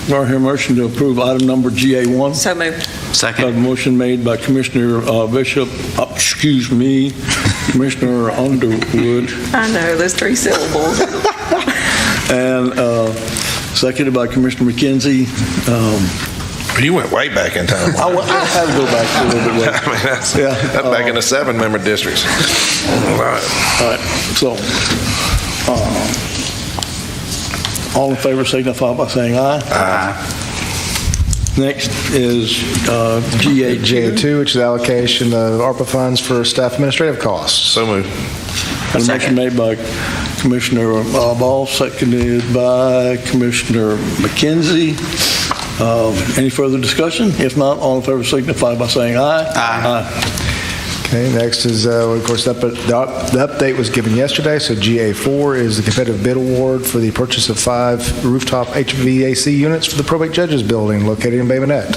Do I hear a motion to approve item number GA1? So moved. Got a Second. motion made by Commissioner Bishop, Commissioner Underwood, I know, those 3 syllables. and seconded by Commissioner McKenzie. You went way back in time. I had to go back a little bit. I mean, that's Yeah, back in the 7-member districts. All right. All right, so, all in favor signify by saying aye. Aye. Next is GA2. J2, which is allocation of ARPA funds for staff administrative costs. So moved. Got a motion made by Commissioner Ball, seconded by Commissioner McKenzie. Any further discussion? If not, all in favor signify by saying aye. Aye. Okay, next is, of course, the update was given yesterday, so GA4 is the competitive bid award for the purchase of 5 rooftop HVAC units for the probate judges building located in Bay Minette.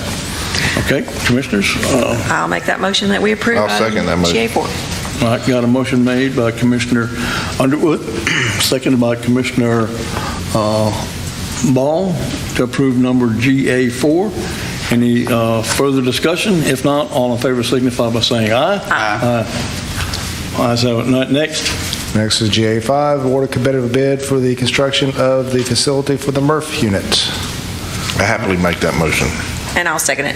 Okay, Commissioners? I'll make that motion that we approve. I'll second that motion. GA4. All right, got a motion made by Commissioner Underwood, seconded by Commissioner Ball to approve number GA4. Any further discussion? If not, all in favor signify by saying aye. Aye. Ayes have it. Next. Next is GA5, award a competitive bid for the construction of the facility for the MRF unit. I happily make that motion. And I'll second it.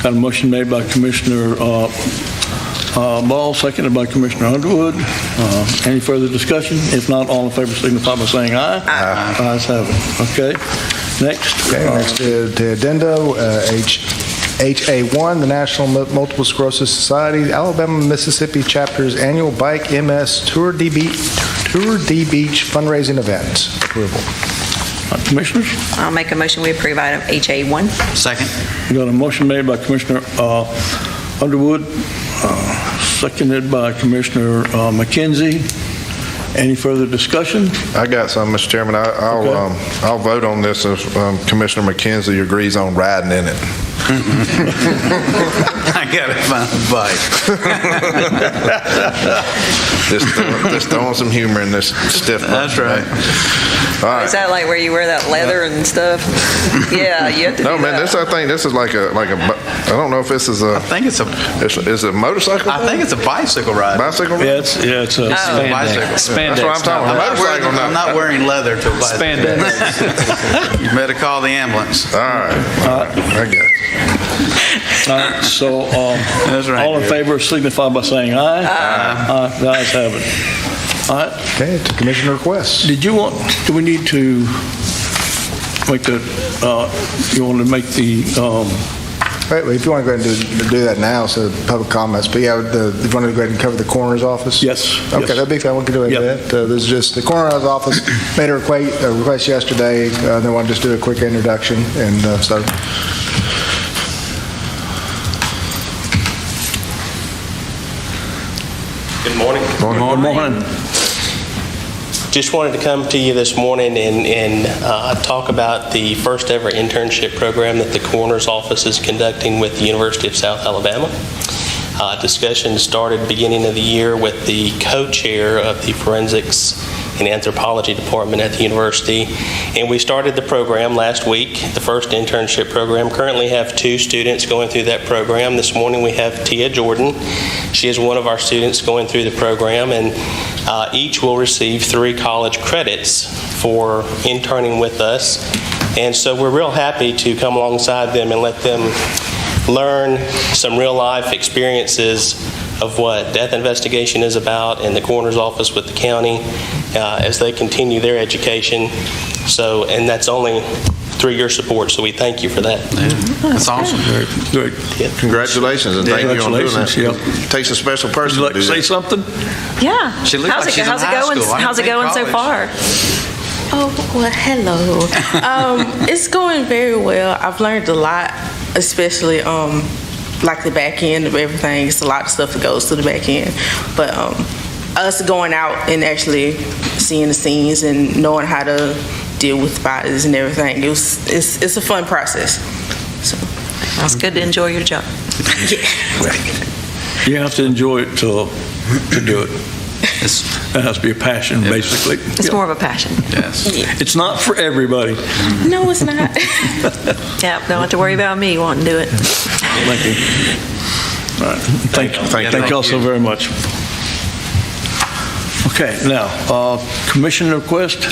Got a motion made by Commissioner Ball, seconded by Commissioner Underwood. Any further discussion? If not, all in favor signify by saying aye. Aye. Ayes have it. Okay. Next. Okay, next to addenda, HA1, the National Multiple Sclerosis Society, Alabama, Mississippi Chapter's annual Bike MS Tour D Beach fundraising event. Approval. Commissioners? I'll make a motion we approve item HA1. Second. We got a motion made by Commissioner Underwood, seconded by Commissioner McKenzie. Any further discussion? I got some, Mr. Chairman. I'll vote on this if Commissioner McKenzie agrees on riding in it. I gotta find a bike. Just throwing some humor in this stiff. That's right. All right. Is that like where you wear that leather and stuff? Yeah, you have to No, do man, that. I think this is like a. I don't know if this is I a. think it's a. Is it a motorcycle? I think it's a bicycle ride. Bicycle ride? Yeah, it's a bicycle. That's what I'm talking about. Motorcycle, I'm not wearing leather to a bicycle. Spandex. You better call the ambulance. All right. I got it. All right, so That's right, all in Gary. favor signify by saying aye. Aye. The ayes have it. All right. Okay, to commissioner requests. Do we need to make you want to make the, Right, well, if you want to go ahead and do that now, so public comments, but yeah, if you want to go ahead and cover the coroner's office? Yes. Okay, yes. that'd be fine, we can do Yep. that. This is just, the coroner's office made a request yesterday, they want to just do a quick introduction, and so. Good morning. Good morning. Just wanted to come to you this morning and talk about the first ever internship program that the coroner's office is conducting with the University of South Alabama. Discussion started beginning of the year with the co-chair of the forensics and anthropology department at the university, and we started the program last week, the first internship program. Currently have 2 students going through that program. This morning we have Tia Jordan. She is one of our students going through the program, and each will receive 3 college credits for interning with us. And so we're real happy to come alongside them and let them learn some real life experiences of what death investigation is about in the coroner's office with the county as they continue their education. So, and that's only through your support, so we thank you for that. That's awesome. Good. Congratulations, and thank you on doing that. Congratulations, Takes a special person Would you to like do to say that. something? Yeah. She looks how's like it, she's in how's it high going? school. I How's it didn't going think so college. far? Oh, well, hello. It's going very well. I've learned a lot, especially like the back end of everything. It's a lot of stuff that goes to the back end. But us going out and actually seeing the scenes and knowing how to deal with bodies and everything, it's a fun process. So It's good to enjoy your job. You have to enjoy it to do it. It has to be a passion, basically. It's more of a passion. Yes. It's not for everybody. No, it's not. Yeah, don't have to worry about me wanting to do it. Thank you. All right. Thank you all so very much. Okay, now, commission request?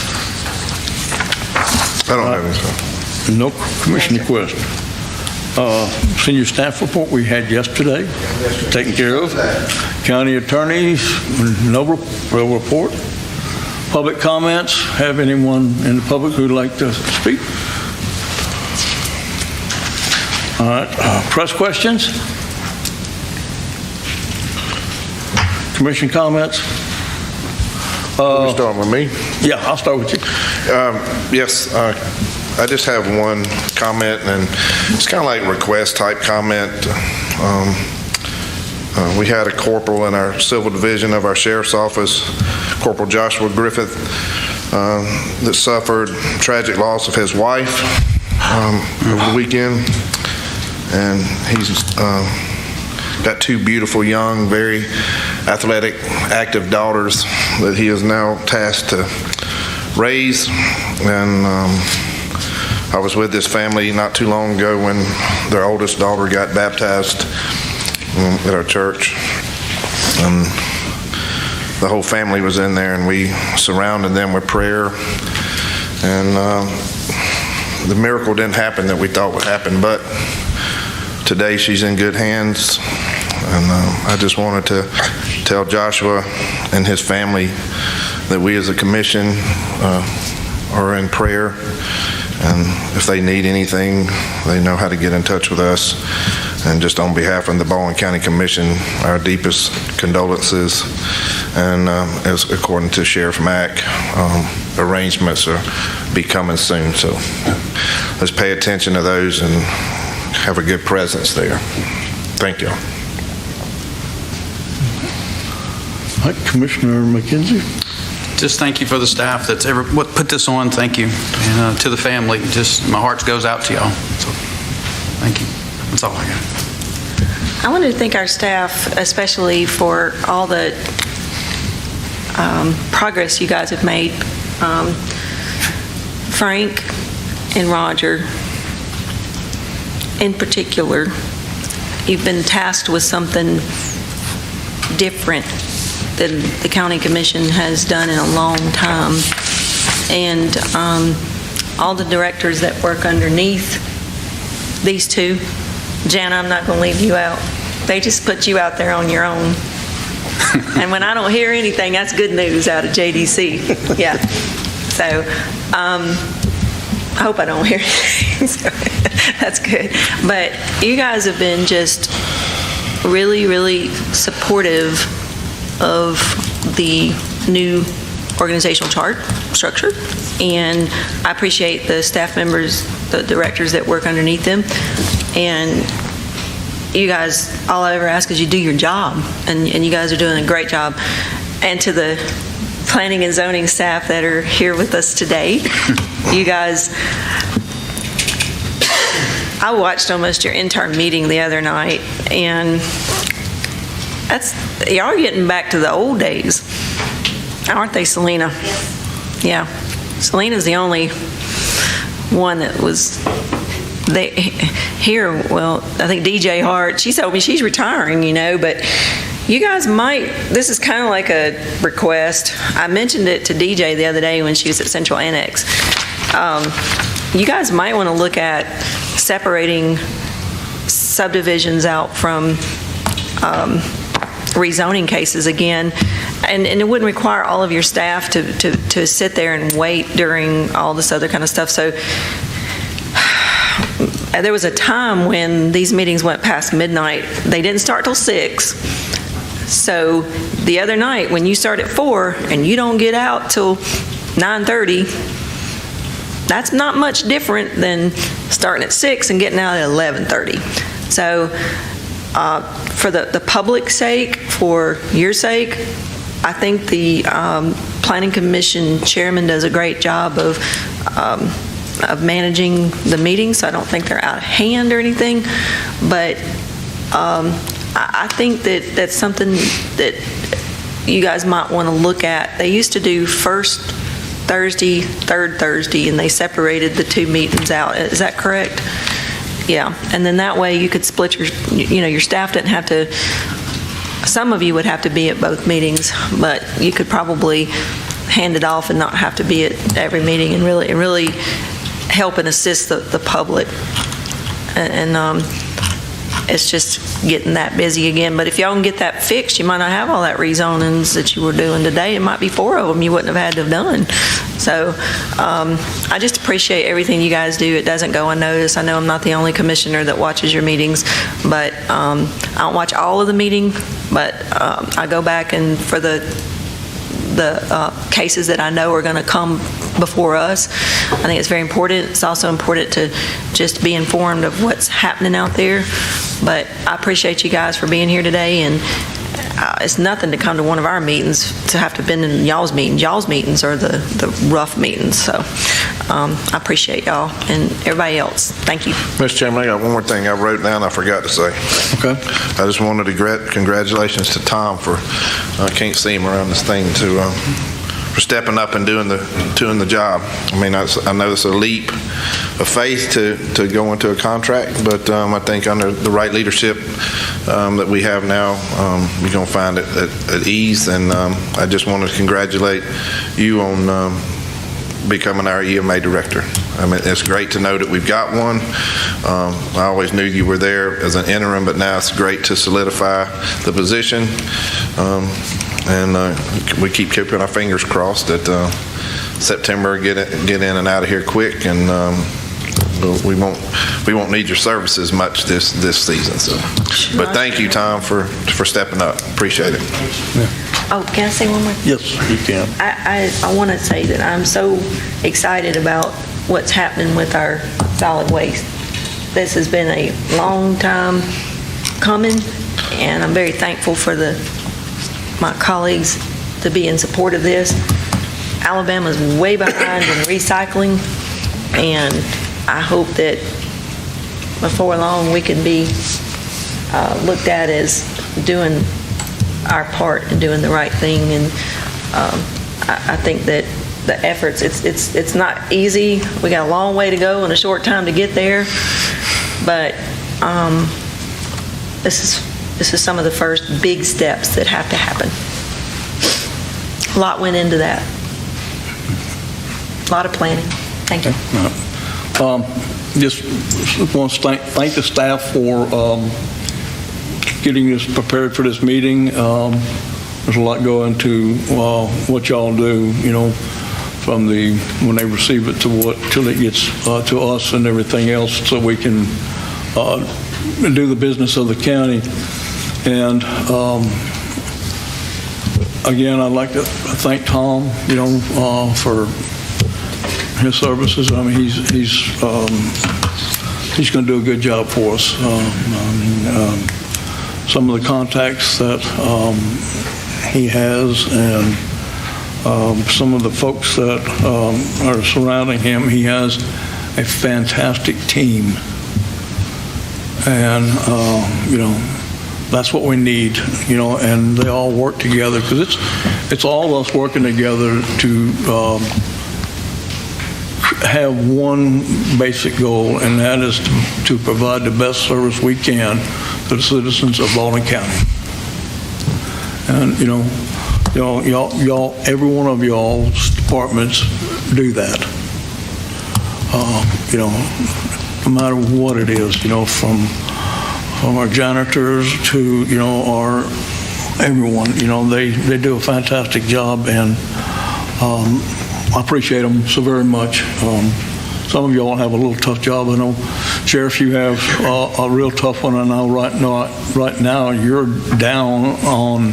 I don't have anything. No commission request. Senior staff report we had yesterday, taken care of. County attorneys, no report. Public comments, have anyone in the public who'd like to speak? All right, press questions? Commission comments? You start with me? Yeah, I'll start with you. Yes, I just have one comment, and it's kind of like request type comment. We had a corporal in our civil division of our sheriff's office, Corporal Joshua Griffith, that suffered tragic loss of his wife over the weekend, and he's got two beautiful, young, very athletic, active daughters that he is now tasked to raise. And I was with this family not too long ago when their oldest daughter got baptized at our church. And the whole family was in there, and we surrounded them with prayer. And the miracle didn't happen that we thought would happen, but today she's in good hands. And I just wanted to tell Joshua and his family that we as a commission are in prayer, and if they need anything, they know how to get in touch with us. And just on behalf of the Baldwin County Commission, our deepest condolences. And as according to Sheriff Mack, arrangements are be coming soon. So let's pay attention to those and have a good presence there. Thank you. All right, Commissioner McKenzie. Just thank you for the staff that's ever put this on. Thank you. And to the family, just my heart goes out to y'all. So thank you. That's all I got. I wanted to thank our staff, especially for all the progress you guys have made. Frank and Roger, in particular, you've been tasked with something different than the County Commission has done in a long time. And all the directors that work underneath these two, Jana, I'm not going to leave you out. They just put you out there on your own. And when I don't hear anything, that's good news out of JDC. Yeah. So I hope I don't hear anything. So, that's good. But you guys have been just really, really supportive of the new organizational chart structure. And I appreciate the staff members, the directors that work underneath them. And you guys, all I ever ask is you do your job, and you guys are doing a great job. And to the planning and zoning staff that are here with us today, you guys, I watched almost your intern meeting the other night, and y'all are getting back to the old days, aren't they, Selena? Yeah. Selena's the only one that was here. Well, I think DJ Hart, she told me she's retiring, but you guys might, this is kind of like a request. I mentioned it to DJ the other day when she was at Central Annex. You guys might want to look at separating subdivisions out from rezoning cases again, and it wouldn't require all of your staff to sit there and wait during all this other kind of stuff. So there was a time when these meetings went past midnight. They didn't start till 6. So the other night when you start at 4 and you don't get out till 9:30, that's not much different than starting at 6 and getting out at 11:30. So for the public's sake, for your sake, I think the Planning Commission chairman does a great job of managing the meetings, so I don't think they're out of hand or anything. But I think that that's something that you guys might want to look at, they used to do first Thursday, third Thursday, and they separated the two meetings out. Is that correct? Yeah, and then that way you could split your staff didn't have to, some of you would have to be at both meetings, but you could probably hand it off and not have to be at every meeting and really help and assist the public. And it's just getting that busy again. But if y'all can get that fixed, you might not have all that rezonings that you were doing today. It might be 4 of them you wouldn't have had to have done. So I just appreciate everything you guys do. It doesn't go unnoticed. I know I'm not the only commissioner that watches your meetings, but I don't watch all of the meeting, but I go back and for the cases that I know are going to come before us. I think it's very important. It's also important to just be informed of what's happening out there. But I appreciate you guys for being here today, and it's nothing to come to one of our meetings to have to been in y'all's meetings. Y'all's meetings are the rough meetings. So I appreciate y'all and everybody else. Thank you. Mr. Chairman, I got one more thing I wrote down I forgot to say. Okay. I just wanted to congratulations to Tom for, I can't see him around this thing, for stepping up and doing the job. I mean, I know it's a leap of faith to go into a contract, but I think under the right leadership that we have now, we're going to find it at ease. And I just want to congratulate you on becoming our EMA director. I mean, it's great to know that we've got one. I always knew you were there as an interim, but now it's great to solidify the position. And we keeping our fingers crossed that September get in and out of here quick, and we won't need your services much this season. So, but thank you, Tom, for stepping up. Appreciate it. Oh, can I say one more? Yes, you can. I want to say that I'm so excited about what's happening with our solid waste. This has been a long time coming, and I'm very thankful for my colleagues to be in support of this. Alabama's way behind in recycling, and I hope that before long we can be looked at as doing our part and doing the right thing. And I think that the efforts, it's not easy. We got a long way to go and a short time to get there, but this is some of the first big steps that have to happen. A lot went into that. A lot of planning. Thank you. Just want to thank the staff for getting us prepared for this meeting. There's a lot going to what y'all do, from when they receive it till it gets to us and everything else, so we can do the business of the county. And again, I'd like to thank Tom, for his services. I mean, he's going to do a good job for us. Some of the contacts that he has, and some of the folks that are surrounding him, he has a fantastic team. And that's what we need, and they all work together, because it's all of us working together to have one basic goal, and that is to provide the best service we can to the citizens of Baldwin County. And y'all, every one of y'all's departments do that. No matter what it is, from our janitors to our everyone, they do a fantastic job, and I appreciate them so very much. Some of y'all have a little tough job. I know, Sheriff, you have a real tough one. I know right now you're down on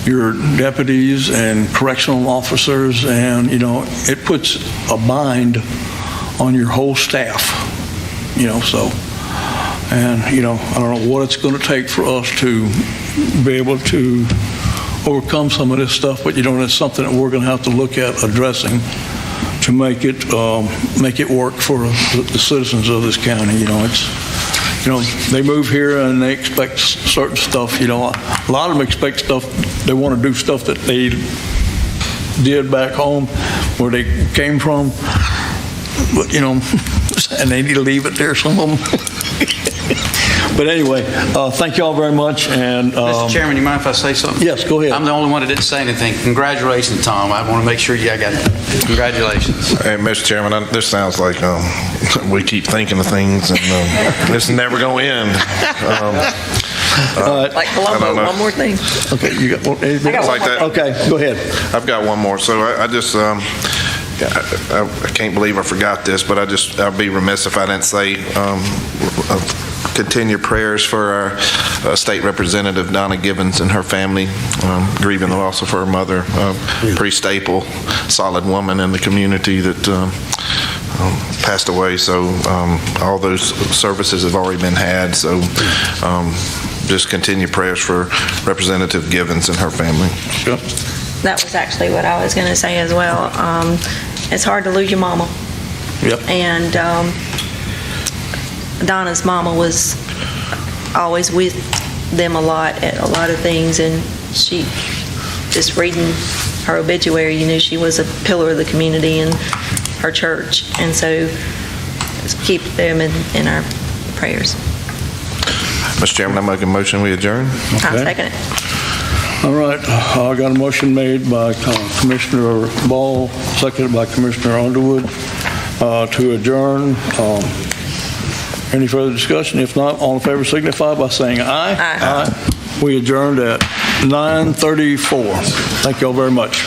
your deputies and correctional officers, and it puts a bind on your whole staff. So, and I don't know what it's going to take for us to be able to overcome some of this stuff, but it's something that we're going to have to look at addressing to make it work for the citizens of this county. they move here and they expect certain stuff, A lot of them expect stuff, they want to do stuff that they did back home where they came from, but, and they need to leave it there, some of them. But anyway, thank you all very much. And Mr. Chairman, you mind if I say something? Yes, go ahead. I'm the only one that didn't say anything. Congratulations, Tom. I want to make sure I got that. Congratulations. Hey, Mr. Chairman, this sounds like we keep thinking of things, and this is never going to end. Like Columbo, one more thing. Okay, you got anything? I got one like that. Okay, go ahead. I've got one more. So I just, I can't believe I forgot this, but I'd be remiss if I didn't say, continue prayers for our state representative, Donna Gibbons, and her family, grieving the loss of her mother, pretty staple, solid woman in the community that passed away. So all those services have already been had. So just continue prayers for Representative Gibbons and her family. Sure. That was actually what I was going to say as well. It's hard to lose your mama. Yep. And Donna's mama was always with them a lot at a lot of things, and she, just reading her obituary, she was a pillar of the community and her church, and so just keep them in our prayers. Mr. Chairman, I make a motion, we adjourn. I'll second it. All right, I got a motion made by Commissioner Ball, seconded by Commissioner Underwood to adjourn. Any further discussion? If not, all in favor signify by saying aye. Aye. We adjourned at 9:34. Thank you all very much.